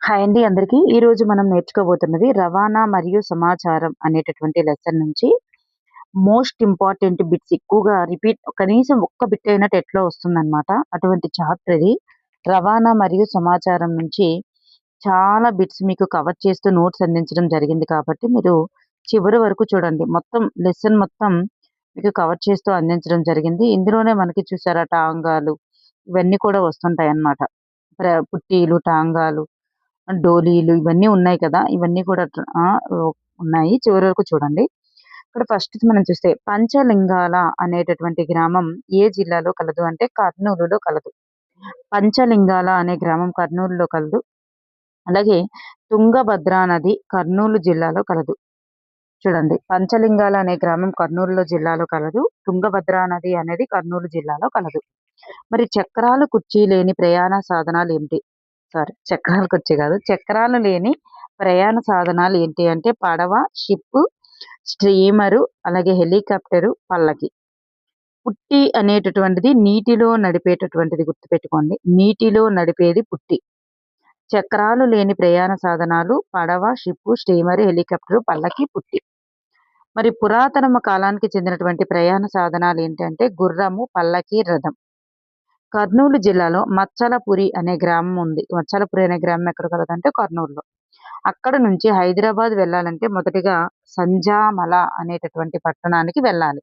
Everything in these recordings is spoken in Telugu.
హాయ్ అండి అందరికీ. ఈరోజు మనం నేర్చుకోబోతున్నది రవాణా మరియు సమాచారం అనేటటువంటి లెసన్ నుంచి మోస్ట్ ఇంపార్టెంట్ బిట్స్ ఎక్కువగా కనీసం ఒక్క బిట్ అయినా టెట్‌లో వస్తుందన్నమాట. అటువంటి చాప్టర్ ఇది. రవాణా మరియు సమాచారం నుంచి చాలా బిట్స్ మీకు కవర్ చేస్తూ నోట్స్ అందించడం జరిగింది కాబట్టి మీరు చివరి వరకు చూడండి. మొత్తం లెసన్ మొత్తం మీకు కవర్ చేస్తూ అందించడం జరిగింది. ఇందులోనే మనకి చూసారా టాంగాలు ఇవన్నీ కూడా వస్తుంటాయన్నమాట. పుట్టీలు, టాంగాలు, డోలీలు ఇవన్నీ ఉన్నాయి కదా! ఇవన్నీ కూడా ఉన్నాయి. చివరి వరకు చూడండి. ఇక్కడ ఫస్ట్ మనం చూస్తే పంచలింగాల అనేటటువంటి గ్రామం ఏ జిల్లాలో కలదు అంటే కర్నూలులో కలదు. పంచలింగాల అనే గ్రామం కర్నూలులో కలదు. అలాగే తుంగభద్ర నది కర్నూలు జిల్లాలో కలదు. చూడండి పంచలింగాల అనే గ్రామం కర్నూలులో జిల్లాలో కలదు. తుంగభద్ర నది అనేది కర్నూలు జిల్లాలో కలదు. మరి చక్రాలు కుర్చీ లేని ప్రయాణ సాధనాలు ఏమిటి? చక్రాలు కుర్చీ కాదు. చక్రాలు లేని ప్రయాణ సాధనాలు ఏంటి అంటే పడవ, షిప్, స్టీమరు, అలాగే హెలికాప్టరు, పల్లకి. పుట్టి అనేటటువంటిది నీటిలో నడిపేటటువంటిది గుర్తుపెట్టుకోండి. నీటిలో నడిపేది పుట్టి. చక్రాలు లేని ప్రయాణ సాధనాలు పడవ, షిప్పు, స్టీమరు, హెలికాప్టరు, పల్లకి, పుట్టి. మరి పురాతన కాలానికి చెందినటువంటి ప్రయాణ సాధనాలు ఏంటంటే గుర్రము, పల్లకి, రథం. కర్నూలు జిల్లాలో మచ్చలపురి అనే గ్రామం ఉంది. మచ్చలపురి అనే గ్రామం ఎక్కడ కలదంటే కర్నూలులో. అక్కడ నుంచి హైదరాబాద్ వెళ్ళాలంటే మొదటిగా సంజామల అనేటటువంటి పట్టణానికి వెళ్ళాలి.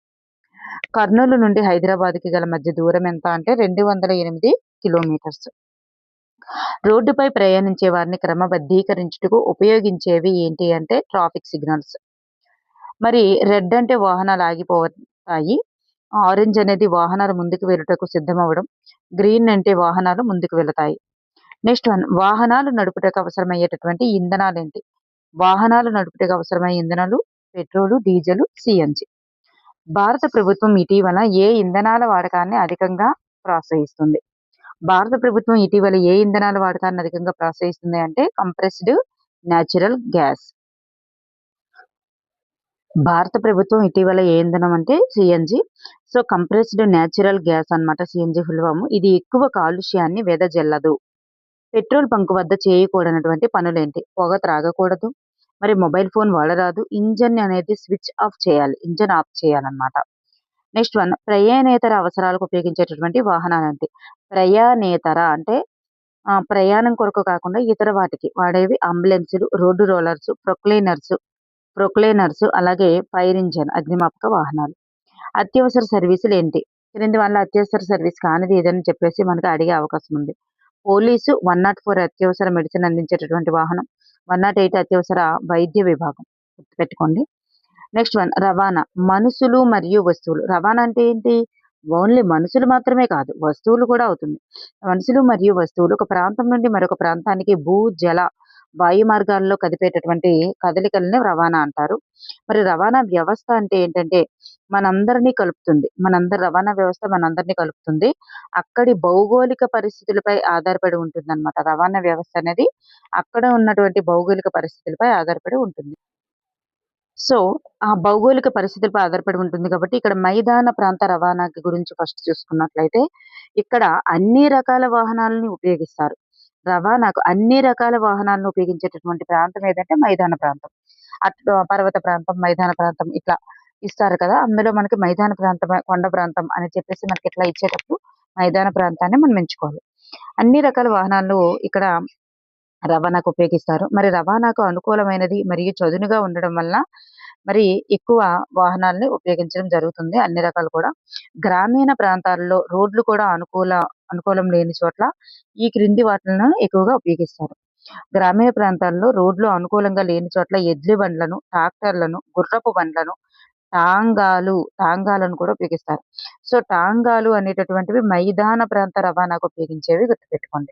కర్నూలు నుండి హైదరాబాద్‌కి గల మధ్య దూరం ఎంత అంటే 208 కిలోమీటర్స్. రోడ్డుపై ప్రయాణించే వారిని క్రమబద్ధీకరించుటకు ఉపయోగించేవి ఏంటి అంటే ట్రాఫిక్ సిగ్నల్స్. మరి రెడ్ అంటే వాహనాలు ఆగిపోతాయి. ఆరెంజ్ అనేది వాహనాలు ముందుకు వెళ్ళుటకు సిద్ధమవ్వడం. గ్రీన్ అంటే వాహనాలు ముందుకు వెళతాయి. నెక్స్ట్ వన్ వాహనాలు నడుపుటకు అవసరమయ్యేటటువంటి ఇంధనాలేంటి? వాహనాలు నడుపుటకు అవసరమయ్యే ఇంధనాలు పెట్రోలు, డీజిల్, సీఎన్‌జీ. భారత ప్రభుత్వం ఇటీవల ఏ ఇంధనాల వాడకాన్ని అధికంగా ప్రోత్సహిస్తుంది? భారత ప్రభుత్వం ఇటీవల ఏ ఇంధనాల వాడకాన్ని అధికంగా ప్రోత్సహిస్తుంది అంటే కంప్రెస్డ్ న్యాచురల్ గ్యాస్. భారత ప్రభుత్వం ఇటీవల ఏ ఇంధనం అంటే CNG. So, compressed natural gas అన్నమాట సీఎన్‌జీ ఫుల్ ఫార్మ్. ఇది ఎక్కువ కాలుష్యాన్ని వెదజల్లదు. పెట్రోల్ బంక్ వద్ద చేయకూడనటువంటి పనులేంటి? పొగ త్రాగకూడదు. మరి మొబైల్ ఫోన్ వాడరాదు. ఇంజిన్ అనేది స్విచ్ ఆఫ్ చేయాలి. ఇంజిన్ ఆఫ్ చేయాలన్నమాట. నెక్స్ట్ వన్ ప్రయాణేతర అవసరాలకు ఉపయోగించేటటువంటి వాహనాలేంటి? ప్రయాణేతర అంటే ప్రయాణం కొరకు కాకుండా ఇతర వాటికి వాడేవి అంబులెన్సులు, రోడ్డు రోలర్స్, ప్రొక్లైనర్స్ అలాగే ఫైర్ ఇంజిన్ అగ్నిమాపక వాహనాలు. అత్యవసర సర్వీసులేంటి? క్రింది వాళ్ళ అత్యవసర సర్వీస్ కానిది ఏదని చెప్పేసి మనకు అడిగే అవకాశం ఉంది. పోలీసు 104 అత్యవసర మెడిసిన్ అందించేటటువంటి వాహనం. 108 అత్యవసర వైద్య విభాగం. గుర్తుపెట్టుకోండి. నెక్స్ట్ వన్ రవాణా. మనుషులు మరియు వస్తువులు. రవాణా అంటే ఏంటి? ఓన్లీ మనుషులు మాత్రమే కాదు. వస్తువులు కూడా అవుతుంది. మనుషులు మరియు వస్తువులు ఒక ప్రాంతం నుండి మరొక ప్రాంతానికి భూ, జల, వాయు మార్గాల్లో కదిపేటటువంటి కదలికలని రవాణా అంటారు. మరి రవాణా వ్యవస్థ అంటే ఏంటంటే మనందరినీ కలుపుతుంది. రవాణా వ్యవస్థ మనందరినీ కలుపుతుంది. అక్కడి భౌగోళిక పరిస్థితులపై ఆధారపడి ఉంటుందన్నమాట. రవాణా వ్యవస్థ అనేది అక్కడ ఉన్నటువంటి భౌగోళిక పరిస్థితులపై ఆధారపడి ఉంటుంది. సో, ఆ భౌగోళిక పరిస్థితులపై ఆధారపడి ఉంటుంది కాబట్టి, ఇక్కడ మైదాన ప్రాంత రవాణాకి గురించి ఫస్ట్ చూసుకున్నట్లయితే, ఇక్కడ అన్ని రకాల వాహనాలని ఉపయోగిస్తారు. రవాణాకు అన్ని రకాల వాహనాలను ఉపయోగించేటటువంటి ప్రాంతం ఏదంటే మైదాన ప్రాంతం. పర్వత ప్రాంతం, మైదాన ప్రాంతం ఇట్లా ఇస్తారు కదా! అందులో మనకి మైదాన ప్రాంతం, కొండ ప్రాంతం అని చెప్పేసి మనకి ఇట్లా ఇచ్చేటప్పుడు మైదాన ప్రాంతాన్ని మనం ఎంచుకోవాలి. అన్ని రకాల వాహనాలు ఇక్కడ రవాణాకు ఉపయోగిస్తారు. మరి రవాణాకు అనుకూలమైనది మరియు చదునుగా ఉండడం వల్ల మరి ఎక్కువ వాహనాల్ని ఉపయోగించడం జరుగుతుంది. అన్ని రకాలు కూడా. గ్రామీణ ప్రాంతాల్లో రోడ్లు కూడా అనుకూలం లేని చోట్ల ఈ క్రింది వాటిలను ఎక్కువగా ఉపయోగిస్తారు. గ్రామీణ ప్రాంతాల్లో రోడ్లు అనుకూలంగా లేని చోట్ల ఎడ్ల బండ్లను, ట్రాక్టర్లను, గుర్రపు బండ్లను, టాంగాలను కూడా ఉపయోగిస్తారు. సో, టాంగాలు అనేటటువంటివి మైదాన ప్రాంత రవాణాకు ఉపయోగించేవి గుర్తుపెట్టుకోండి.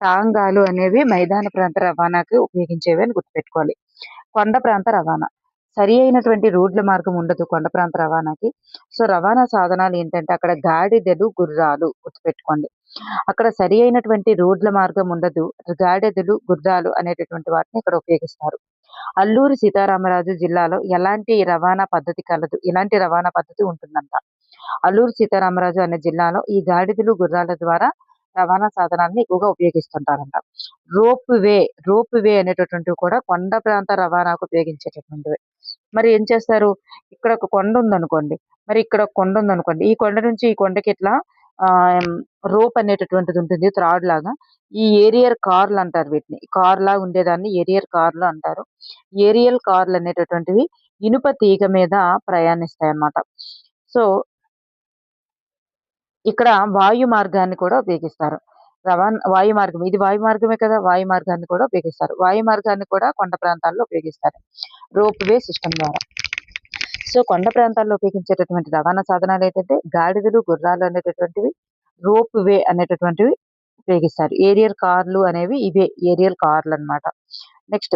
టాంగాలు అనేవి మైదాన ప్రాంత రవాణాకి ఉపయోగించేవి అని గుర్తుపెట్టుకోవాలి. కొండ ప్రాంత రవాణా. సరి అయినటువంటి రోడ్ల మార్గం ఉండదు కొండ ప్రాంత రవాణాకి. సో, రవాణా సాధనాలు ఏంటంటే అక్కడ గాడిదలు, గుర్రాలు గుర్తుపెట్టుకోండి. అక్కడ సరి అయినటువంటి రోడ్ల మార్గం ఉండదు. గాడిదలు, గుర్రాలు అనేటటువంటి వాటిని ఇక్కడ ఉపయోగిస్తారు. అల్లూరి సీతారామరాజు జిల్లాలో ఎలాంటి రవాణా పద్ధతి కలదు? ఇలాంటి రవాణా పద్ధతి ఉంటుందంట. అల్లూరి సీతారామరాజు అనే జిల్లాలో ఈ గాడిదలు, గుర్రాల ద్వారా రవాణా సాధనాలను ఎక్కువగా ఉపయోగిస్తుంటారంట. రోప్ వే, రోప్ వే అనేటటువంటివి కూడా కొండ ప్రాంత రవాణాకు ఉపయోగించేటటువంటివి. మరి ఏం చేస్తారు? ఇక్కడ ఒక కొండ ఉందనుకోండి. మరి ఇక్కడ ఒక కొండ ఉందనుకోండి. ఈ కొండ నుంచి ఈ కొండకి ఇట్లా ఆహ్, రోప్ అనేటటువంటిది ఉంటుంది త్రాడ్ లాగా. ఈ ఏరియర్ కార్‌లు అంటారు వీటిని. కార్‌లాగా ఉండేదాన్ని ఏరియర్ కార్‌లు అంటారు. ఏరియల్ కార్‌లు అనేటటువంటివి ఇనుప తీగ మీద ప్రయాణిస్తాయన్నమాట. సో, ఇక్కడ వాయు మార్గాన్ని కూడా ఉపయోగిస్తారు. వాయు మార్గం ఇది వాయు మార్గమే కదా! వాయు మార్గాన్ని కూడా ఉపయోగిస్తారు. వాయు మార్గాన్ని కూడా కొండ ప్రాంతాల్లో ఉపయోగిస్తారు. రోప్ వే సిస్టమ్ ద్వారా. సో, కొండ ప్రాంతాల్లో ఉపయోగించేటటువంటి రవాణా సాధనాలేంటంటే గాడిదలు, గుర్రాలు అనేటటువంటివి, రోప్ వే అనేటటువంటివి ఉపయోగిస్తారు. ఏరియల్ కార్‌లు అనేవి ఇవే ఏరియల్ కార్‌లన్నమాట. నెక్స్ట్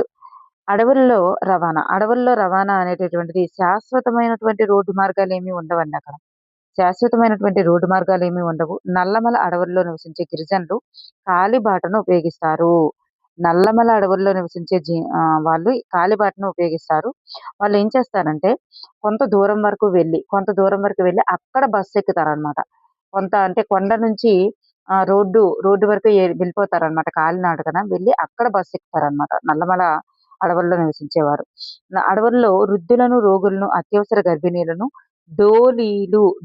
అడవుల్లో రవాణా. అడవుల్లో రవాణా అనేటటువంటిది శాశ్వతమైనటువంటి రోడ్డు మార్గాలేమి ఉండవండి అక్కడ. శాశ్వతమైనటువంటి రోడ్డు మార్గాలేమి ఉండవు. నల్లమల అడవుల్లో నివసించే గిరిజనులు కాలిబాటను ఉపయోగిస్తారు. నల్లమల అడవుల్లో నివసించే వాళ్ళు కాలిబాటను ఉపయోగిస్తారు. వాళ్ళేం చేస్తారంటే కొంత దూరం వరకు వెళ్లి అక్కడ బస్సు ఎక్కుతారనమాట. కొంత అంటే కొండ నుంచి రోడ్డు వరకు వెళ్ళిపోతారనమాట కాలినడకన. వెళ్లి అక్కడ బస్సు ఎక్కుతారనమాట. నల్లమల అడవుల్లో నివసించేవారు. అడవుల్లో వృద్ధులను, రోగులను, అత్యవసర గర్భిణీలను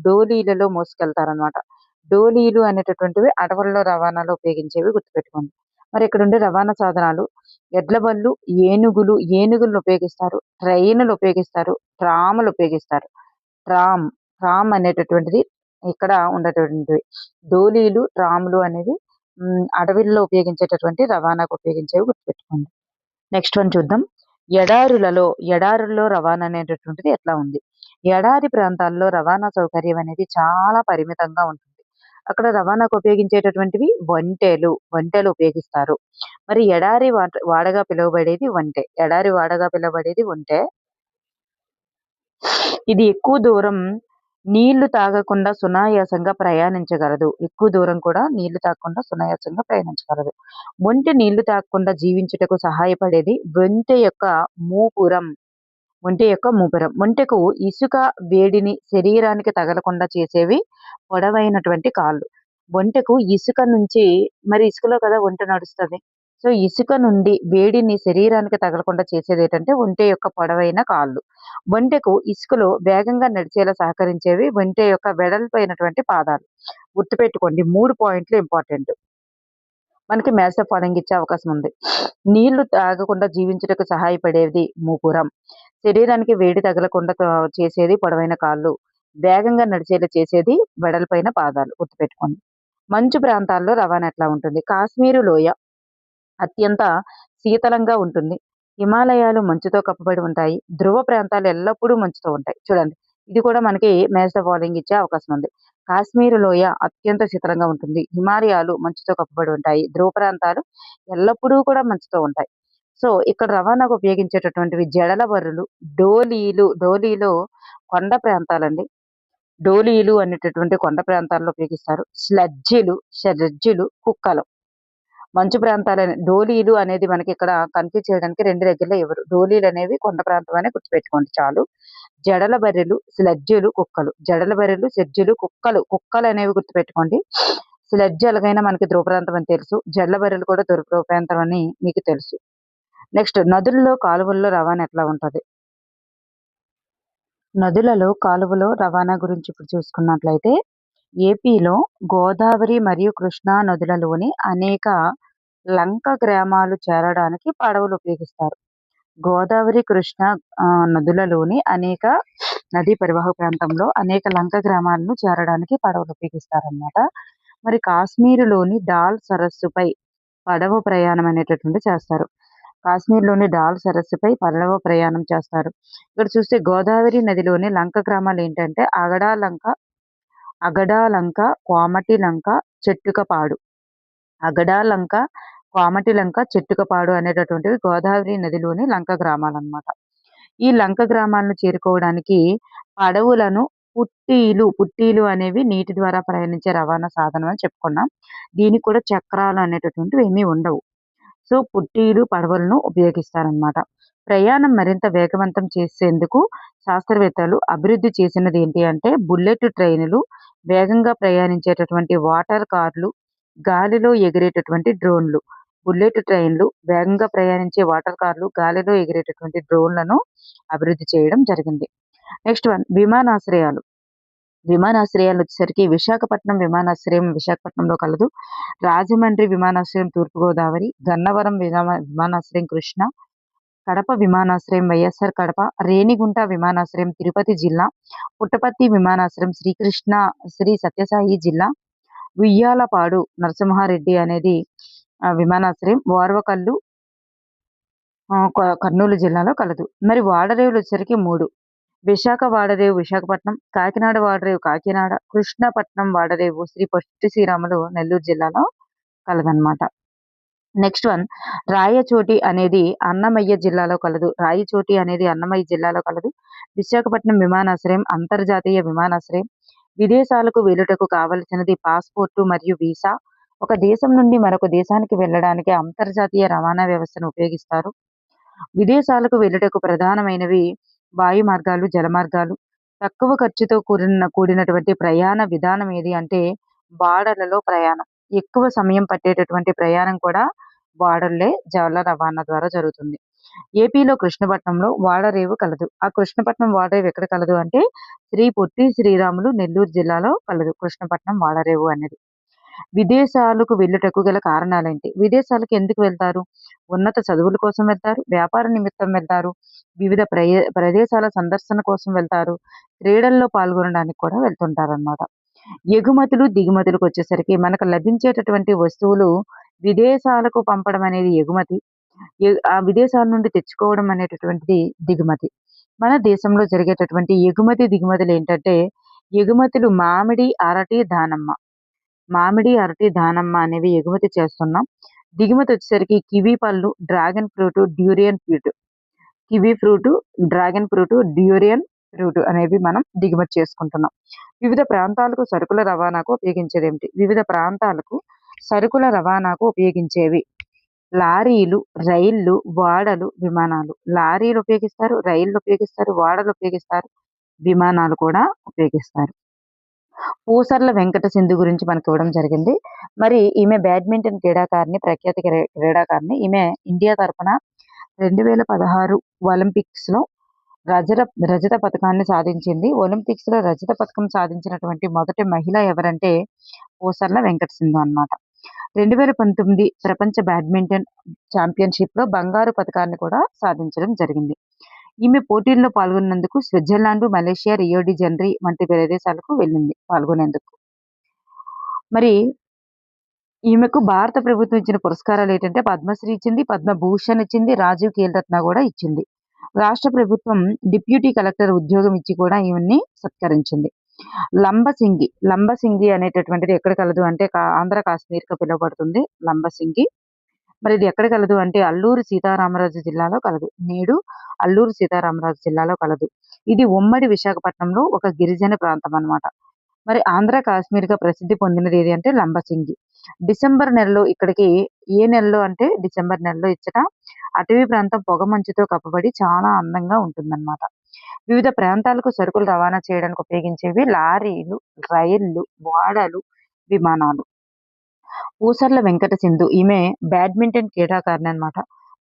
డోలీలలో మోసుకెళ్తారనమాట. డోలీలు అనేటటువంటివి అడవుల్లో రవాణాలో ఉపయోగించేవి గుర్తుపెట్టుకోండి. మరి ఇక్కడుండే రవాణా సాధనాలు ఎడ్ల బళ్ళు, ఏనుగులను ఉపయోగిస్తారు. ట్రైనులు ఉపయోగిస్తారు. ట్రాములు ఉపయోగిస్తారు. ట్రామ్, ట్రామ్ అనేటటువంటిది ఇక్కడ ఉండేటటువంటివి. డోలీలు, ట్రాములు అనేవి అడవిల్లో ఉపయోగించేటటువంటి రవాణాకు ఉపయోగించేవి గుర్తుపెట్టుకోండి. నెక్స్ట్ వన్ చూద్దాం. ఎడారుల్లో రవాణా అనేటటువంటిది ఎట్లా ఉంది? ఎడారి ప్రాంతాల్లో రవాణా సౌకర్యం అనేది చాలా పరిమితంగా ఉంటుంది. అక్కడ రవాణాకు ఉపయోగించేటటువంటివి ఒంటెలు ఉపయోగిస్తారు. మరి ఎడారి వాడగా పిలువబడేది ఒంటె. ఎడారి వాడగా పిలువబడేది ఒంటె. ఇది ఎక్కువ దూరం నీళ్లు తాగకుండా సునాయాసంగా ప్రయాణించగలదు. ఎక్కువ దూరం కూడా నీళ్లు తాగకుండా సునాయాసంగా ప్రయాణించగలదు. ఒంటె నీళ్లు తాగకుండా జీవించుటకు సహాయపడేది ఒంటె యొక్క మూపురం. ఒంటెకు ఇసుక వేడిని శరీరానికి తగలకుండా చేసేవి పొడవైనటువంటి కాళ్ళు. ఒంటెకు ఇసుక నుంచి మరి ఇసుకలో కదా ఒంటె నడుస్తది. సో, ఇసుక నుండి వేడిని శరీరానికి తగలకుండా చేసేదేటంటే ఒంటె యొక్క పొడవైన కాళ్ళు. ఒంటెకు ఇసుకలో వేగంగా నడిచేలా సహకరించేవి ఒంటె యొక్క వెడల్పైనటువంటి పాదాలు. గుర్తుపెట్టుకోండి 3 పాయింట్లు ఇంపార్టెంట్. మనకి మ్యాథ్స్ ఆఫ్ ఫాలోయింగ్ ఇచ్చే అవకాశం ఉంది. నీళ్లు తాగకుండా జీవించుటకు సహాయపడేది మూపురం. శరీరానికి వేడి తగలకుండా చేసేది పొడవైన కాళ్ళు. వేగంగా నడిచేలా చేసేది వెడల్పైన పాదాలు. గుర్తుపెట్టుకోండి. మంచు ప్రాంతాల్లో రవాణా ఎట్లా ఉంటుంది? కాశ్మీరు లోయ అత్యంత శీతలంగా ఉంటుంది. హిమాలయాలు మంచుతో కప్పబడి ఉంటాయి. ధ్రువ ప్రాంతాలు ఎల్లప్పుడూ మంచుతో ఉంటాయి. చూడండి. ఇది కూడా మనకి మ్యాచ్ ద ఫాలోయింగ్ ఇచ్చే అవకాశం ఉంది. కాశ్మీరు లోయ అత్యంత శీతలంగా ఉంటుంది. హిమాలయాలు మంచుతో కప్పబడి ఉంటాయి. ధ్రువ ప్రాంతాలు ఎల్లప్పుడూ కూడా మంచుతో ఉంటాయి. సో, ఇక్కడ రవాణాకు ఉపయోగించేటటువంటివి జడల బర్రెలు, డోలీలు కొండ ప్రాంతాలండి. డోలీలు అనేటటువంటి కొండ ప్రాంతాల్లో ఉపయోగిస్తారు. స్లెడ్జిలు, కుక్కలు. మంచు ప్రాంతాలని డోలీలు అనేది మనకి ఇక్కడ కన్‌ఫ్యూజ్ చేయడానికి 2 దగ్గరలో ఇవ్వరు. డోలీలనేవి కొండ ప్రాంతం అని గుర్తుపెట్టుకోండి చాలు. జడల బర్రెలు, స్లెడ్జులు, కుక్కలు. జడల బర్రెలు, స్లెడ్జులు, కుక్కలనేవి గుర్తుపెట్టుకోండి. స్లెడ్జ్ ఎలాగైనా మనకి ధ్రువ ప్రాంతం అని తెలుసు. జడల బర్రెలు కూడా ధ్రువ ప్రాంతం అని మీకు తెలుసు. నెక్స్ట్ నదుల్లో, కాలువల్లో రవాణా ఎట్లా ఉంటది? నదులలో, కాలువలో రవాణా గురించి ఇప్పుడు చూసుకున్నట్లయితే ఏపీలో గోదావరి మరియు కృష్ణా నదులలోని అనేక లంక గ్రామాలు చేరడానికి పడవలు ఉపయోగిస్తారు. గోదావరి, కృష్ణ నదులలోని అనేక నదీ పరివాహక ప్రాంతంలో అనేక లంక గ్రామాలను చేరడానికి పడవలు ఉపయోగిస్తారనమాట. మరి కాశ్మీరులోని డాల్ సరస్సుపై పడవ ప్రయాణం అనేటటువంటిది చేస్తారు. కాశ్మీర్‌లోని డాల్ సరస్సుపై పడవ ప్రయాణం చేస్తారు. ఇక్కడ చూస్తే గోదావరి నదిలోని లంక గ్రామాలేంటంటే అగడాలంక, కోమటిలంక, చెట్టుకపాడు. అగడాలంక, కోమటిలంక, చెట్టుకపాడు అనేటటువంటివి గోదావరి నదిలోని లంక గ్రామాలన్నమాట. ఈ లంక గ్రామాలను చేరుకోవడానికి పడవలను పుట్టీలు అనేవి నీటి ద్వారా ప్రయాణించే రవాణా సాధనం అని చెప్పుకున్నాం. దీనికి కూడా చక్రాలు అనేటటువంటివి ఏమీ ఉండవు. సో, పడవలను ఉపయోగిస్తారనమాట. ప్రయాణం మరింత వేగవంతం చేసేందుకు శాస్త్రవేత్తలు అభివృద్ధి చేసినది ఏంటి అంటే బుల్లెట్ ట్రైనులు, వేగంగా ప్రయాణించేటటువంటి వాటర్ కార్లు, గాలిలో ఎగిరేటటువంటి డ్రోన్లు, బుల్లెట్ ట్రైన్లు, వేగంగా ప్రయాణించే వాటర్ కార్లు, గాలిలో ఎగిరేటటువంటి డ్రోన్లను అభివృద్ధి చేయడం జరిగింది. నెక్స్ట్ వన్ విమానాశ్రయాలు. విమానాశ్రయాలొచ్చేసరికి విశాఖపట్నం విమానాశ్రయం విశాఖపట్నంలో కలదు. రాజమండ్రి విమానాశ్రయం తూర్పుగోదావరి, గన్నవరం విమానాశ్రయం కృష్ణ, కడప విమానాశ్రయం వైఎస్ఆర్ కడప, రేణిగుంట విమానాశ్రయం తిరుపతి జిల్లా, పుట్టపర్తి విమానాశ్రయం శ్రీ సత్యసాయి జిల్లా, ఉయ్యాలపాడు నరసింహారెడ్డి అనేది విమానాశ్రయం ఓర్వకల్లు కర్నూలు జిల్లాలో కలదు. మరి ఓడరేవులొచ్చేసరికి 3. విశాఖ ఓడరేవు విశాఖపట్నం, కాకినాడ ఓడరేవు కాకినాడ, కృష్ణపట్నం ఓడరేవు శ్రీ పొట్టి శ్రీరాములు నెల్లూరు జిల్లాలో కలదనమాట. నెక్స్ట్ వన్ రాయచోటి అనేది అన్నమయ్య జిల్లాలో కలదు. రాయచోటి అనేది అన్నమయ్య జిల్లాలో కలదు. విశాఖపట్నం విమానాశ్రయం అంతర్జాతీయ విమానాశ్రయం. విదేశాలకు వెళ్ళుటకు కావలసినది పాస్పోర్టు మరియు వీసా. ఒక దేశం నుండి మరొక దేశానికి వెళ్ళడానికి అంతర్జాతీయ రవాణా వ్యవస్థను ఉపయోగిస్తారు. విదేశాలకు వెళ్ళుటకు ప్రధానమైనవి వాయు మార్గాలు, జల మార్గాలు. తక్కువ ఖర్చుతో కూడినటువంటి ప్రయాణ విధానం ఏది అంటే ఓడలలో ప్రయాణం. ఎక్కువ సమయం పట్టేటటువంటి ప్రయాణం కూడా ఓడల్లే జల రవాణా ద్వారా జరుగుతుంది. ఏపీలో కృష్ణపట్నంలో ఓడరేవు కలదు. ఆ కృష్ణపట్నం ఓడరేవు ఎక్కడ కలదు అంటే శ్రీ పొట్టి శ్రీరాములు నెల్లూరు జిల్లాలో కలదు కృష్ణపట్నం ఓడరేవు అనేది. విదేశాలకు వెళ్ళుటకు గల కారణాలేంటి? విదేశాలకు ఎందుకు వెళ్తారు? ఉన్నత చదువుల కోసం వెళ్తారు, వ్యాపార నిమిత్తం వెళ్తారు, వివిధ ప్రదేశాల సందర్శన కోసం వెళ్తారు, క్రీడల్లో పాల్గొనడానికి కూడా వెళ్తుంటారన్నమాట. ఎగుమతులు, దిగుమతులకు వచ్చేసరికి మనకు లభించేటటువంటి వస్తువులు విదేశాలకు పంపడం అనేది ఎగుమతి. ఆ విదేశాల నుండి తెచ్చుకోవడం అనేటటువంటిది దిగుమతి. మన దేశంలో జరిగేటటువంటి ఎగుమతి, దిగుమతులు ఏంటంటే ఎగుమతులు మామిడి, అరటి, దానిమ్మ. మామిడి, అరటి, దానిమ్మ అనేవి ఎగుమతి చేస్తున్నాం. దిగుమతి వచ్చేసరికి కివి పళ్ళు, dragon fruit, durian fruit. Kiwi fruit, dragon fruit, durian fruit అనేవి మనం దిగుమతి చేసుకుంటున్నాం. వివిధ ప్రాంతాలకు సరుకుల రవాణాకు ఉపయోగించేదేమిటి? వివిధ ప్రాంతాలకు సరుకుల రవాణాకు ఉపయోగించేవి లారీలు, రైళ్లు, ఓడలు, విమానాలు. లారీలు ఉపయోగిస్తారు, రైళ్లు ఉపయోగిస్తారు, ఓడలు ఉపయోగిస్తారు, విమానాలు కూడా ఉపయోగిస్తారు. పూసర్ల వెంకట సింధు గురించి మనకి ఇవ్వడం జరిగింది. మరి ఈమె బ్యాడ్మింటన్ క్రీడాకారిణి, ప్రఖ్యాత క్రీడాకారిణి. ఈమె ఇండియా తరపున 2016 ఒలింపిక్స్‌లో రజత పతకాన్ని సాధించింది. ఒలింపిక్స్‌లో రజత పతకం సాధించినటువంటి మొదటి మహిళ ఎవరంటే పూసర్ల వెంకట సింధు అన్నమాట. 2019 ప్రపంచ బ్యాడ్మింటన్ ఛాంపియన్‌షిప్‌లో బంగారు పతకాన్ని కూడా సాధించడం జరిగింది. ఈమె పోటీల్లో పాల్గొన్నందుకు Switzerland, Malaysia, Rio de Janeiro వంటి ప్రదేశాలకు వెళ్ళింది పాల్గొనేందుకు. మరి ఈమెకు భారత ప్రభుత్వం ఇచ్చిన పురస్కారాలు ఏంటంటే పద్మశ్రీ ఇచ్చింది, పద్మభూషణ్ ఇచ్చింది, రాజీవ్ ఖేల్ రత్న కూడా ఇచ్చింది. రాష్ట్ర ప్రభుత్వం డిప్యూటీ కలెక్టర్ ఉద్యోగం ఇచ్చి కూడా ఈమెని సత్కరించింది. లంబసింగి అనేటటువంటిది ఎక్కడ కలదు అంటే ఆంధ్ర కాశ్మీర్‌గా పిలువబడుతుంది లంబసింగి. మరి ఇది ఎక్కడ కలదు అంటే అల్లూరు సీతారామరాజు జిల్లాలో కలదు. నేడు అల్లూరు సీతారామరాజు జిల్లాలో కలదు. ఇది ఉమ్మడి విశాఖపట్నంలో ఒక గిరిజన ప్రాంతం అన్నమాట. మరి ఆంధ్ర కాశ్మీర్‌గా ప్రసిద్ధి పొందినది ఏది అంటే లంబసింగి. డిసెంబర్ నెలలో ఇక్కడికి ఏ నెలలో అంటే డిసెంబర్ నెలలో ఇచ్చట అటవీ ప్రాంతం పొగమంచుతో కప్పబడి చాలా అందంగా ఉంటుందన్నమాట. వివిధ ప్రాంతాలకు సరుకులు రవాణా చేయడానికి ఉపయోగించేవి లారీలు, రైళ్లు, ఓడలు, విమానాలు. పూసర్ల వెంకట సింధు ఈమె బ్యాడ్మింటన్ క్రీడాకారిణి అన్నమాట.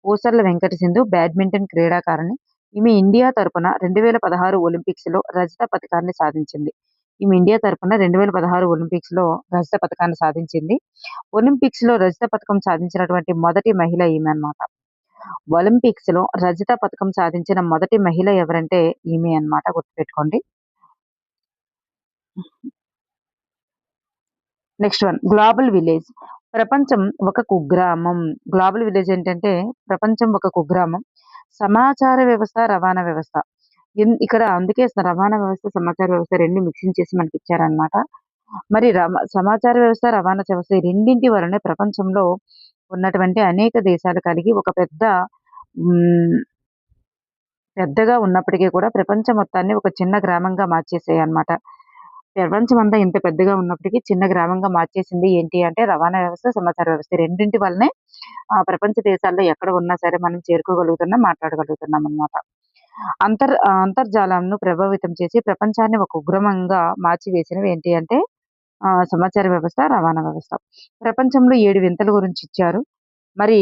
పూసర్ల వెంకట సింధు బ్యాడ్మింటన్ క్రీడాకారిణి. ఈమె ఇండియా తరపున 2016 ఒలింపిక్స్‌లో రజత పతకాన్ని సాధించింది. ఈమె ఇండియా తరపున 2016 ఒలింపిక్స్‌లో రజత పతకాన్ని సాధించింది. ఒలింపిక్స్‌లో రజత పతకం సాధించినటువంటి మొదటి మహిళ ఈమె అన్నమాట. ఒలింపిక్స్‌లో రజత పతకం సాధించిన మొదటి మహిళ ఎవరంటే ఈమె అన్నమాట గుర్తుపెట్టుకోండి. Next one global village. ప్రపంచం ఒక కుగ్రామం. గ్లోబల్ విలేజ్ ఏంటంటే ప్రపంచం ఒక కుగ్రామం. సమాచార వ్యవస్థ, రవాణా వ్యవస్థ. ఇక్కడ అందుకే రవాణా వ్యవస్థ, సమాచార వ్యవస్థ 2 మిక్సింగ్ చేసి మనకి ఇచ్చారన్నమాట. మరి సమాచార వ్యవస్థ, రవాణా వ్యవస్థ ఈ రెండింటి వలనే ప్రపంచంలో ఉన్నటువంటి అనేక దేశాలు కలిగి ఒక పెద్దగా ఉన్నప్పటికీ కూడా ప్రపంచం మొత్తాన్ని ఒక చిన్న గ్రామంగా మార్చేసాయన్నమాట. ప్రపంచమంతా ఇంత పెద్దగా ఉన్నప్పటికీ చిన్న గ్రామంగా మార్చేసింది ఏంటి అంటే రవాణా వ్యవస్థ, సమాచార వ్యవస్థ. ఈ రెండింటి వల్లనే ప్రపంచ దేశాల్లో ఎక్కడ ఉన్నా సరే మనం చేరుకోగలుగుతున్నాం, మాట్లాడగలుగుతున్నాం అన్నమాట. అంతర్జాలంను ప్రభావితం చేసి ప్రపంచాన్ని ఒక ఉగ్రమంగా మార్చివేసినవి ఏంటి అంటే సమాచార వ్యవస్థ, రవాణా వ్యవస్థ. ప్రపంచంలో 7 వింతల గురించి ఇచ్చారు. మరి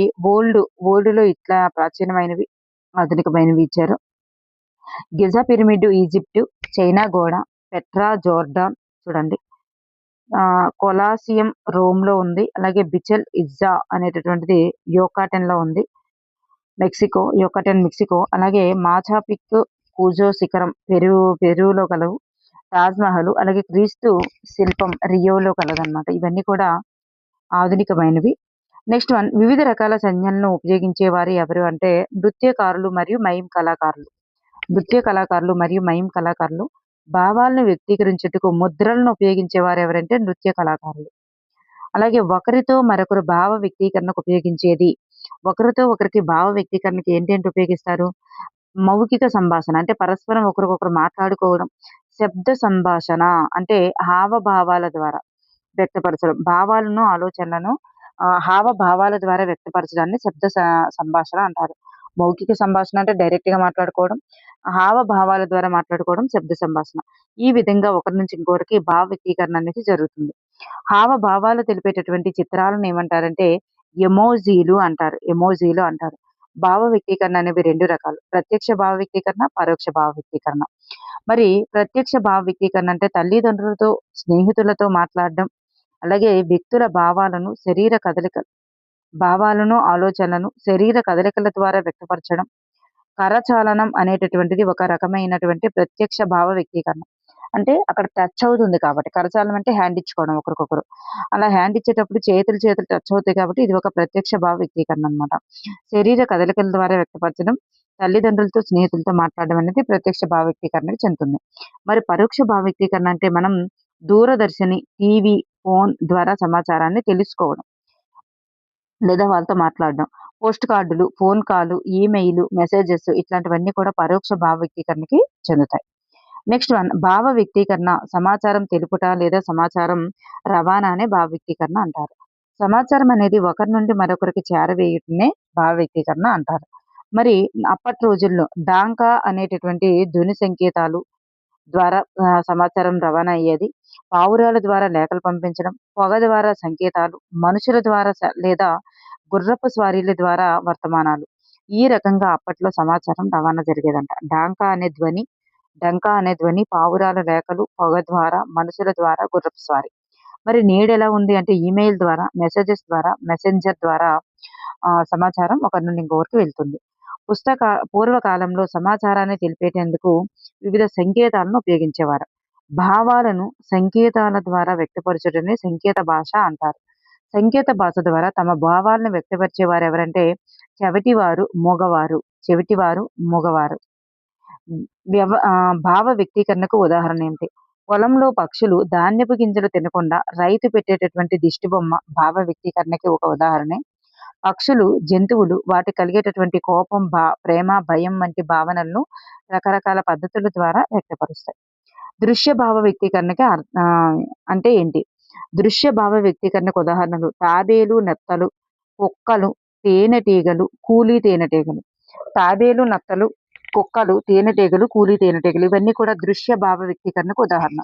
ఓల్డ్‌లో ఇట్లా ప్రాచీనమైనవి, ఆధునికమైనవి ఇచ్చారు. గిజా పిరమిడ్ ఈజిప్ట్, చైనా గోడ, పెట్రా జోర్డాన్ చూడండి. కొలాసియం రోమ్‌లో ఉంది. అలాగే బిచెల్ ఇజ్జా అనేటటువంటిది యోకాటన్‌లో ఉంది. మెక్సికో. అలాగే మాచా పిక్కు, కూజో శిఖరం పెరూలో కలవు. తాజ్‌మహల్, అలాగే క్రీస్తు శిల్పం రియోలో కలదనమాట. ఇవన్నీ కూడా ఆధునికమైనవి. నెక్స్ట్ వన్, వివిధ రకాల సంజ్ఞలను ఉపయోగించేవారు ఎవరు అంటే నృత్యకారులు మరియు మైమ్ కళాకారులు. భావాలను వ్యక్తీకరించుటకు ముద్రలను ఉపయోగించేవారు ఎవరంటే నృత్య కళాకారులు. అలాగే ఒకరితో మరొకరు భావ వ్యక్తీకరణకు ఉపయోగించేది. ఒకరితో ఒకరికి భావ వ్యక్తీకరణకి ఏంటేంటి ఉపయోగిస్తారు? మౌఖిక సంభాషణ అంటే పరస్పరం ఒకరికొకరు మాట్లాడుకోవడం. శబ్ద సంభాషణ అంటే హావభావాల ద్వారా వ్యక్తపరచడం. భావాలను, ఆలోచనలను హావభావాల ద్వారా వ్యక్తపరచడాన్ని శబ్ద సంభాషణ అంటారు. మౌఖిక సంభాషణ అంటే డైరెక్ట్‌గా మాట్లాడుకోవడం. హావభావాల ద్వారా మాట్లాడుకోవడం శబ్ద సంభాషణ. ఈ విధంగా ఒకరి నుంచి ఇంకొకరికి భావ వ్యక్తీకరణ అనేది జరుగుతుంది. హావభావాలు తెలిపేటటువంటి చిత్రాలను ఏమంటారంటే ఎమోజీలు అంటారు. భావ వ్యక్తీకరణ అనేవి 2 రకాలు. ప్రత్యక్ష భావ వ్యక్తీకరణ, పరోక్ష భావ వ్యక్తీకరణ. మరి ప్రత్యక్ష భావ వ్యక్తీకరణ అంటే తల్లిదండ్రులతో, స్నేహితులతో మాట్లాడడం. అలాగే వ్యక్తుల ఆలోచనలను శరీర కదలికల ద్వారా వ్యక్తపరచడం. కరచాలనం అనేటటువంటిది ఒక రకమైనటువంటి ప్రత్యక్ష భావ వ్యక్తీకరణ. అంటే అక్కడ టచ్ అవుతుంది కాబట్టి. కరచాలనం అంటే హ్యాండ్ ఇచ్చుకోవడం ఒకరికొకరు. అలా హ్యాండ్ ఇచ్చేటప్పుడు చేతులు టచ్ అవుతాయి కాబట్టి ఇది ఒక ప్రత్యక్ష భావ వ్యక్తీకరణ అనమాట. శరీర కదలికల ద్వారా వ్యక్తపరచడం, తల్లిదండ్రులతో, స్నేహితులతో మాట్లాడడం అనేది ప్రత్యక్ష భావ వ్యక్తీకరణకి చెందుతుంది. మరి పరోక్ష భావ వ్యక్తీకరణ అంటే మనం దూరదర్శిని, టీవీ, ఫోన్ ద్వారా సమాచారాన్ని తెలుసుకోవడం లేదా వాళ్ళతో మాట్లాడడం. పోస్ట్ కార్డులు, ఫోన్ కాల్, ఈమెయిల్, మెసేజెస్ ఇట్లాంటివన్నీ కూడా పరోక్ష భావ వ్యక్తీకరణకి చెందుతాయి. నెక్స్ట్ వన్, భావ వ్యక్తీకరణ సమాచారం తెలుపుట లేదా సమాచారం రవాణా అనే భావ వ్యక్తీకరణ అంటారు. సమాచారం అనేది ఒకరి నుండి మరొకరికి చేరవేయటమే భావ వ్యక్తీకరణ అంటారు. మరి అప్పటి రోజుల్లో డాంకా అనేటటువంటి ధ్వని సంకేతాలు ద్వారా సమాచారం రవాణా అయ్యేది. పావురాల ద్వారా లేఖలు పంపించడం, పొగ ద్వారా సంకేతాలు, మనుషుల ద్వారా లేదా గుర్రపు స్వారీల ద్వారా వర్తమానాలు. ఈ రకంగా అప్పట్లో సమాచారం రవాణా జరిగేదంట. డంకా అనే ధ్వని, పావురాల లేఖలు, పొగ ద్వారా, మనుషుల ద్వారా, గుర్రపు స్వారీ. మరి నేడెలా ఉంది అంటే ఈమెయిల్ ద్వారా, మెసేజెస్ ద్వారా, మెసెంజర్ ద్వారా సమాచారం ఒకరి నుండి ఇంకొకరికి వెళ్తుంది. పూర్వకాలంలో సమాచారాన్ని తెలిపేటందుకు వివిధ సంకేతాలను ఉపయోగించేవారు. భావాలను సంకేతాల ద్వారా వ్యక్తపరచడాన్ని సంకేత భాష అంటారు. సంకేత భాష ద్వారా తమ భావాలను వ్యక్తపరిచేవారు ఎవరంటే చెవిటివారు, మూగవారు. భావ వ్యక్తీకరణకు ఉదాహరణ ఏమిటి? పొలంలో పక్షులు ధాన్యపు గింజలు తినకుండా రైతు పెట్టేటటువంటి దిష్టి బొమ్మ భావ వ్యక్తీకరణకి ఒక ఉదాహరణే. పక్షులు, జంతువులు వాటి కలిగేటటువంటి కోపం, ప్రేమ, భయం వంటి భావనలను రకరకాల పద్ధతుల ద్వారా వ్యక్తపరుస్తాయి. దృశ్య భావ వ్యక్తీకరణకి అంటే ఏంటి? దృశ్య భావ వ్యక్తీకరణకు ఉదాహరణలు తాబేలు, నత్తలు, కుక్కలు, తేనెటీగలు, కూలీ తేనెటీగలు. తాబేలు, నత్తలు, కుక్కలు, తేనెటీగలు, కూలీ తేనెటీగలు ఇవన్నీ కూడా దృశ్య భావ వ్యక్తీకరణకు ఉదాహరణ.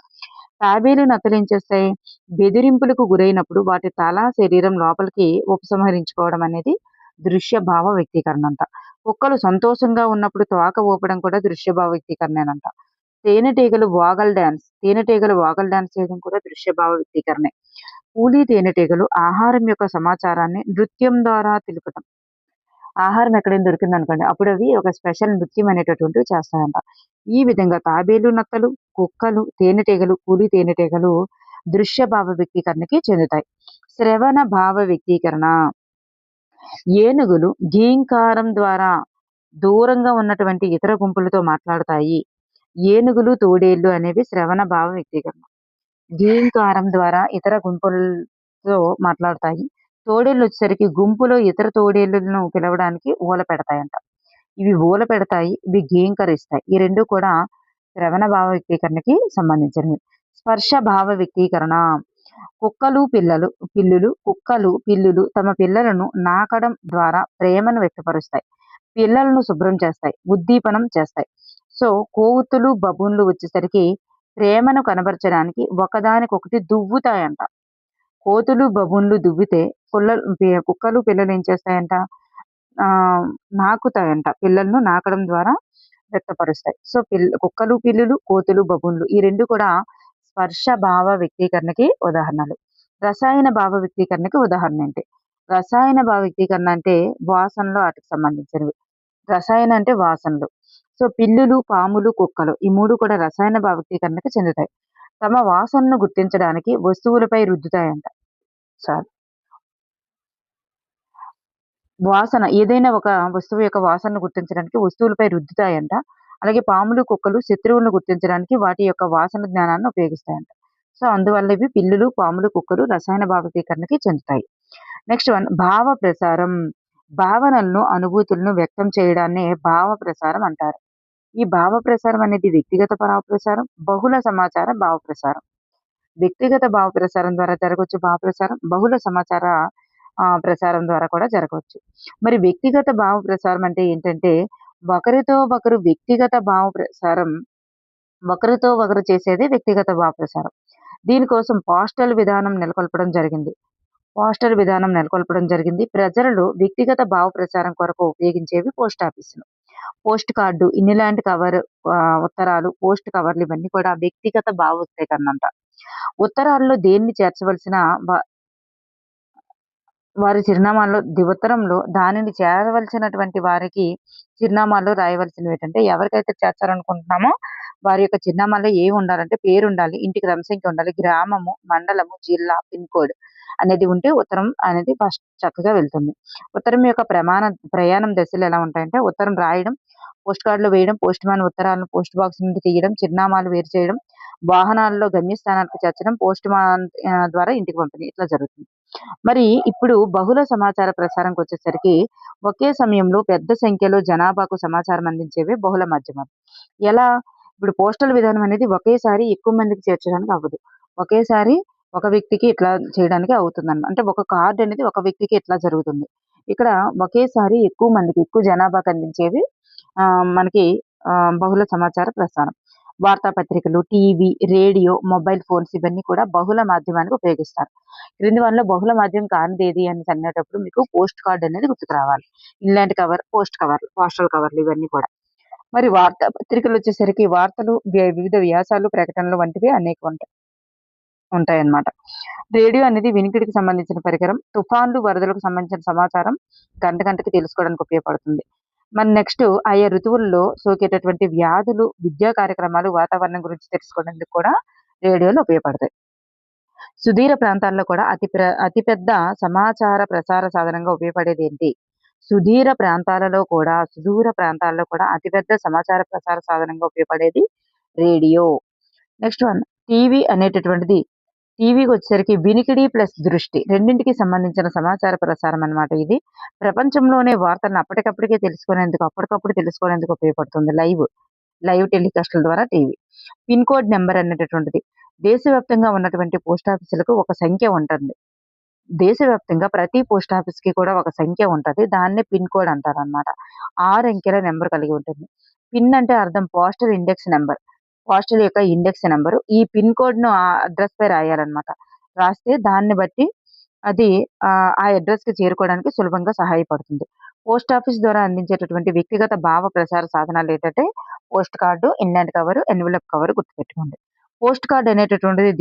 తాబేలు, నత్తలు ఏం చేస్తాయి? బెదిరింపులకు గురైనప్పుడు వాటి తల, శరీరం లోపలికి ఉపసంహరించుకోవడం అనేది దృశ్య భావ వ్యక్తీకరణ అంట. కుక్కలు సంతోషంగా ఉన్నప్పుడు తోక ఊపడం కూడా దృశ్య భావ వ్యక్తీకరణేనంట. తేనెటీగలు వాగల్ డాన్స్ చేయడం కూడా దృశ్య భావ వ్యక్తీకరణే. కూలీ తేనెటీగలు ఆహారం యొక్క సమాచారాన్ని నృత్యం ద్వారా తెలుపటం. ఆహారం ఎక్కడైనా దొరికిందనుకోండి అప్పుడు అవి ఒక స్పెషల్ నృత్యం అనేటటువంటివి చేస్తాయంట. ఈ విధంగా తాబేలు, నత్తలు, కుక్కలు, తేనెటీగలు, కూలీ తేనెటీగలు దృశ్య భావ వ్యక్తీకరణకి చెందుతాయి. శ్రవణ భావ వ్యక్తీకరణ. ఏనుగులు గీంకారం ద్వారా దూరంగా ఉన్నటువంటి ఇతర గుంపులతో మాట్లాడతాయి. ఏనుగులు, తోడేళ్లు అనేవి శ్రవణ భావ వ్యక్తీకరణ. గీంకారం ద్వారా ఇతర గుంపులతో మాట్లాడతాయి. తోడేళ్ళు వచ్చేసరికి గుంపులో ఇతర తోడేళ్లను పిలవడానికి ఊల పెడతాయంట. ఇవి ఊల పెడతాయి, ఇవి గీంకరిస్తాయి. ఈ రెండు కూడా శ్రవణ భావ వ్యక్తీకరణకి సంబంధించినవి. స్పర్శ భావ వ్యక్తీకరణ. పిల్లులు తమ పిల్లలను నాకడం ద్వారా ప్రేమను వ్యక్తపరుస్తాయి. పిల్లలను శుభ్రం చేస్తాయి, ఉద్దీపనం చేస్తాయి. సో కోవుతులు, బబూన్లు వచ్చేసరికి ప్రేమను కనబరచడానికి ఒకదానికొకటి దువ్వుతాయంట. కోతులు, బబూన్లు దువ్వితే కుక్కలు, పిల్లలు ఏం చేస్తాయంట? ఆహ్, నాకుతాయంట. పిల్లలను నాకడం ద్వారా వ్యక్తపరుస్తాయి. సో, కుక్కలు, పిల్లులు, కోతులు, బబూన్లు ఈ 2 కూడా స్పర్శ భావ వ్యక్తీకరణకి ఉదాహరణలు. రసాయన భావ వ్యక్తీకరణకి ఉదాహరణ ఏంటి? రసాయన భావ వ్యక్తీకరణ అంటే వాసనలు ఆటికి సంబంధించినవి. రసాయన అంటే వాసనలు. సో, పిల్లులు, పాములు, కుక్కలు ఈ 3 కూడా రసాయన భావ వ్యక్తీకరణకి చెందుతాయి. తమ వాసనను గుర్తించడానికి వస్తువులపై రుద్దుతాయంట. సారీ. వాసన ఏదైనా ఒక వస్తువు యొక్క వాసనను గుర్తించడానికి వస్తువులపై రుద్దుతాయంట. అలాగే పాములు, కుక్కలు శత్రువులను గుర్తించడానికి వాటి యొక్క వాసన జ్ఞానాన్ని ఉపయోగిస్తాయంట. సో, అందువల్ల ఇవి పిల్లులు, పాములు, కుక్కలు రసాయన భావతీకరణకి చెందుతాయి. నెక్స్ట్ వన్ భావ ప్రసారం. భావనలను, అనుభూతులను వ్యక్తం చేయడాన్నే భావ ప్రసారం అంటారు. ఈ భావ ప్రసారం అనేది వ్యక్తిగత భావ ప్రసారం, బహుళ సమాచార భావ ప్రసారం. వ్యక్తిగత భావ ప్రసారం ద్వారా జరగొచ్చు భావ ప్రసారం. బహుళ సమాచార ప్రసారం ద్వారా కూడా జరగవచ్చు. మరి వ్యక్తిగత భావ ప్రసారం అంటే ఏంటంటే, ఒకరితో ఒకరు వ్యక్తిగత భావ ప్రసారం ఒకరితో ఒకరు చేసేదే వ్యక్తిగత భావ ప్రసారం. దీనికోసం పోస్టల్ విధానం నెలకొల్పడం జరిగింది. ప్రజలలో వ్యక్తిగత భావ ప్రసారం కొరకు ఉపయోగించేవి పోస్ట్ ఆఫీసులు. పోస్ట్ కార్డు, ఇన్లాండ్ కవర్ ఉత్తరాలు, పోస్ట్ కవర్లు ఇవన్నీ కూడా వ్యక్తిగత భావ వ్యక్తీకరణ అంట. ఉత్తరాల్లో దేన్ని చేర్చవలసిన వారి చిరునామాల్లో ఉత్తరంలో దానిని చేరవలసినటువంటి వారికి చిరునామాల్లో రాయవలసినవేంటంటే ఎవరికైతే చేర్చాలనుకుంటున్నామో వారి యొక్క చిరునామాలో ఏమి ఉండాలంటే పేరుండాలి, ఇంటి క్రమ సంఖ్య ఉండాలి, గ్రామము, మండలము, జిల్లా, పిన్ కోడ్ అనేది ఉంటే ఉత్తరం అనేది ఫస్ట్ చక్కగా వెళ్తుంది. ఉత్తరం యొక్క ప్రయాణం దశలు ఎలా ఉంటాయంటే ఉత్తరం రాయడం, పోస్ట్ కార్డులు వేయడం, పోస్ట్ మ్యాన్ ఉత్తరాలను పోస్ట్ బాక్స్ నుండి తీయడం, చిరునామాలు వేరు చేయడం, వాహనాల్లో గమ్యస్థానాలకు చేర్చడం, పోస్ట్ మ్యాన్ ద్వారా ఇంటికి పంపిణీ ఇట్లా జరుగుతుంది. మరి ఇప్పుడు బహుళ సమాచార ప్రసారంకొచ్చేసరికి ఒకే సమయంలో పెద్ద సంఖ్యలో జనాభాకు సమాచారం అందించేవే బహుళ మాధ్యమాలు. ఎలా? ఇప్పుడు పోస్టల్ విధానం అనేది ఒకేసారి ఎక్కువ మందికి చేర్చడానికి అవ్వదు. ఒకేసారి ఒక వ్యక్తికి ఇట్లా చేయడానికి అవుతుందన్నమాట. అంటే ఒక కార్డ్ అనేది ఒక వ్యక్తికి ఇట్లా జరుగుతుంది. ఇక్కడ ఒకేసారి ఎక్కువ మందికి, ఎక్కువ జనాభాకి అందించేవి మనకి బహుళ సమాచార ప్రసారం. వార్తాపత్రికలు, టీవీ, రేడియో, మొబైల్ ఫోన్స్ ఇవన్నీ కూడా బహుళ మాధ్యమానికి ఉపయోగిస్తారు. క్రింది వానిలో బహుళ మాధ్యమం కానిదేది అనేసి అనేటప్పుడు మీకు పోస్ట్ కార్డ్ అనేది గుర్తుకు రావాలి. ఇన్లాండ్ కవర్, పోస్టల్ కవర్లు ఇవన్నీ కూడా. మరి వార్తాపత్రికలొచ్చేసరికి వార్తలు, వివిధ వ్యాసాలు, ప్రకటనలు వంటివి అనేకం ఉంటాయన్నమాట. రేడియో అనేది వినికిడికి సంబంధించిన పరికరం. తుఫాన్లు, వరదలకు సంబంధించిన సమాచారం గంటకి తెలుసుకోవడానికి ఉపయోగపడుతుంది. మరి నెక్స్ట్ ఆయా ఋతువుల్లో సోకేటటువంటి వ్యాధులు, విద్యా కార్యక్రమాలు, వాతావరణం గురించి తెలుసుకోవడానికి కూడా రేడియోలు ఉపయోగపడతాయి. సుదూర ప్రాంతాల్లో కూడా అతిపెద్ద సమాచార ప్రసార సాధనంగా ఉపయోగపడేదేంటి? సుదూర ప్రాంతాల్లో కూడా అతిపెద్ద సమాచార ప్రసార సాధనంగా ఉపయోగపడేది రేడియో. నెక్స్ట్ వన్ టీవీకొచ్చేసరికి వినికిడి ప్లస్ దృష్టి రెండింటికి సంబంధించిన సమాచార ప్రసారం అన్నమాట ఇది. ప్రపంచంలోనే వార్తలను అప్పటికప్పుడు తెలుసుకునేందుకు ఉపయోగపడుతుంది. లైవ్ టెలికాస్ట్‌ల ద్వారా టీవీ. పిన్ కోడ్ నంబర్ అనేటటువంటిది దేశవ్యాప్తంగా ఉన్నటువంటి పోస్ట్ ఆఫీసులకు ఒక సంఖ్య ఉంటుంది. దేశవ్యాప్తంగా ప్రతి పోస్ట్ ఆఫీస్‌కి కూడా ఒక సంఖ్య ఉంటది. దాన్నే పిన్ కోడ్ అంటారన్నమాట. 6 అంకెల నంబర్ కలిగి ఉంటుంది. పిన్ అంటే అర్థం పోస్టల్ ఇండెక్స్ నంబర్. పోస్టల్ యొక్క ఇండెక్స్ నంబరు. ఈ పిన్ కోడ్‌ను ఆ అడ్రస్ పై రాయాలన్నమాట. రాస్తే దాన్ని బట్టి అది ఆ అడ్రస్‌కి చేరుకోవడానికి సులభంగా సహాయపడుతుంది. పోస్ట్ ఆఫీస్ ద్వారా అందించేటటువంటి వ్యక్తిగత భావ ప్రసార సాధనాలేంటంటే post card, inland cover, envelope cover గుర్తుపెట్టుకోండి. పోస్ట్ కార్డ్ అనేటటువంటిది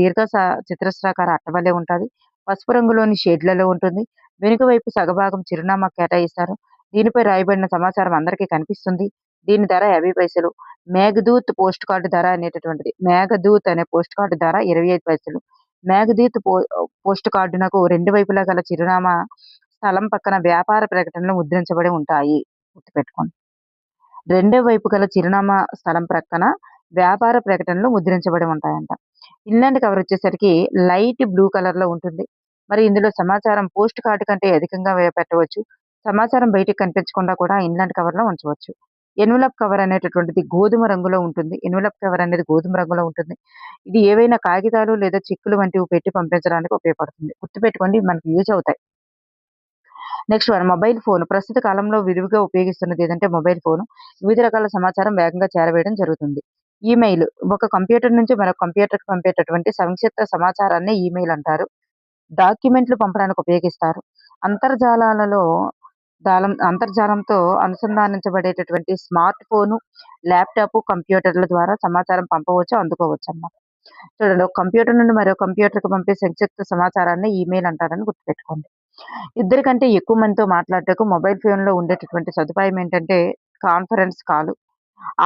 చతురస్రాకార అట్ట వలె ఉంటది. పసుపు రంగులోని షేడ్‌లలో ఉంటుంది. వెనుక వైపు సగభాగం చిరునామా కేటాయిస్తారు. దీనిపై రాయబడిన సమాచారం అందరికీ కనిపిస్తుంది. దీని ధర 50 పైసలు. మేఘదూత్ పోస్ట్ కార్డ్ ధర అనేటటువంటిది మేఘదూత్ అనే పోస్ట్ కార్డ్ ధర 25 పైసలు. మేఘదూత్ పోస్ట్ కార్డునకు 2 వైపులా గల చిరునామా స్థలం పక్కన వ్యాపార ప్రకటనలు ముద్రించబడి ఉంటాయి. గుర్తుపెట్టుకోండి. రెండో వైపు గల చిరునామా స్థలం ప్రక్కన వ్యాపార ప్రకటనలు ముద్రించబడి ఉంటాయంట. ఇన్లాండ్ కవర్ వచ్చేసరికి లైట్ బ్లూ కలర్‌లో ఉంటుంది. మరి ఇందులో సమాచారం పోస్ట్ కార్డ్ కంటే అధికంగా పెట్టవచ్చు. సమాచారం బయటికి కనిపించకుండా కూడా ఇన్లాండ్ కవర్‌లో ఉంచవచ్చు. ఎన్వలప్ కవర్ అనేటటువంటిది గోధుమ రంగులో ఉంటుంది. ఇది ఏవైనా కాగితాలు లేదా చెక్కులు వంటివి పెట్టి పంపించడానికి ఉపయోగపడుతుంది. గుర్తుపెట్టుకోండి ఇవి మనకు యూజ్ అవుతాయి. Next one mobile phone. ప్రస్తుత కాలంలో విరివిగా ఉపయోగిస్తున్నది ఏదంటే మొబైల్ ఫోను. వివిధ రకాల సమాచారం వేగంగా చేరవేయడం జరుగుతుంది. ఈమెయిల్ ఒక కంప్యూటర్ నుంచి మరొక కంప్యూటర్‌కి పంపేటటువంటి సంక్షిప్త సమాచారాన్ని ఈమెయిల్ అంటారు. డాక్యుమెంట్లు పంపడానికి ఉపయోగిస్తారు. అంతర్జాలాలలో అంతర్జాలంతో అనుసంధానించబడేటటువంటి స్మార్ట్ ఫోను, ల్యాప్‌టాపు, కంప్యూటర్ల ద్వారా సమాచారం పంపవచ్చు, అందుకోవచ్చన్నమాట. చూడండి, ఒక కంప్యూటర్ నుండి మరో కంప్యూటర్‌కి పంపే సంక్షిప్త సమాచారాన్ని ఈమెయిల్ అంటారని గుర్తుపెట్టుకోండి. ఇద్దరికంటే ఎక్కువ మందితో మాట్లాడటకు మొబైల్ ఫోన్‌లో ఉండేటటువంటి సదుపాయం ఏంటంటే కాన్ఫరెన్స్ కాల్.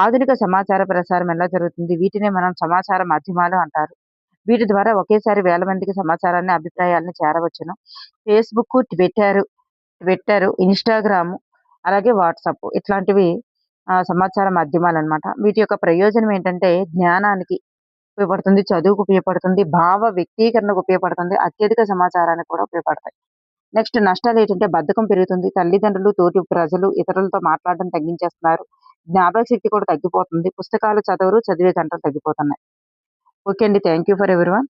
ఆధునిక సమాచార ప్రసారం ఎలా జరుగుతుంది? వీటినే మనం సమాచార మాధ్యమాలు అంటారు. వీటి ద్వారా ఒకేసారి వేల మందికి సమాచారాన్ని, అభిప్రాయాలను చేరవచ్చును. ఫేస్‌బుక్కు, ట్విట్టరు, ఇన్‌స్టాగ్రాము, అలాగే వాట్సాప్ ఇట్లాంటివి సమాచార మాధ్యమాలనమాట. వీటి యొక్క ప్రయోజనం ఏంటంటే జ్ఞానానికి ఉపయోగపడుతుంది, చదువుకు ఉపయోగపడుతుంది, భావ వ్యక్తీకరణకు ఉపయోగపడుతుంది, అత్యధిక సమాచారానికి కూడా ఉపయోగపడతాయి. నెక్స్ట్ నష్టాలేంటంటే బద్ధకం పెరుగుతుంది. తల్లిదండ్రులు, తోటి ప్రజలు ఇతరులతో మాట్లాడడం తగ్గించేస్తున్నారు. జ్ఞాపక శక్తి కూడా తగ్గిపోతుంది. పుస్తకాలు చదవరు, చదివే గంటలు తగ్గిపోతున్నాయి. ఓకే అండి. Thank you for everyone.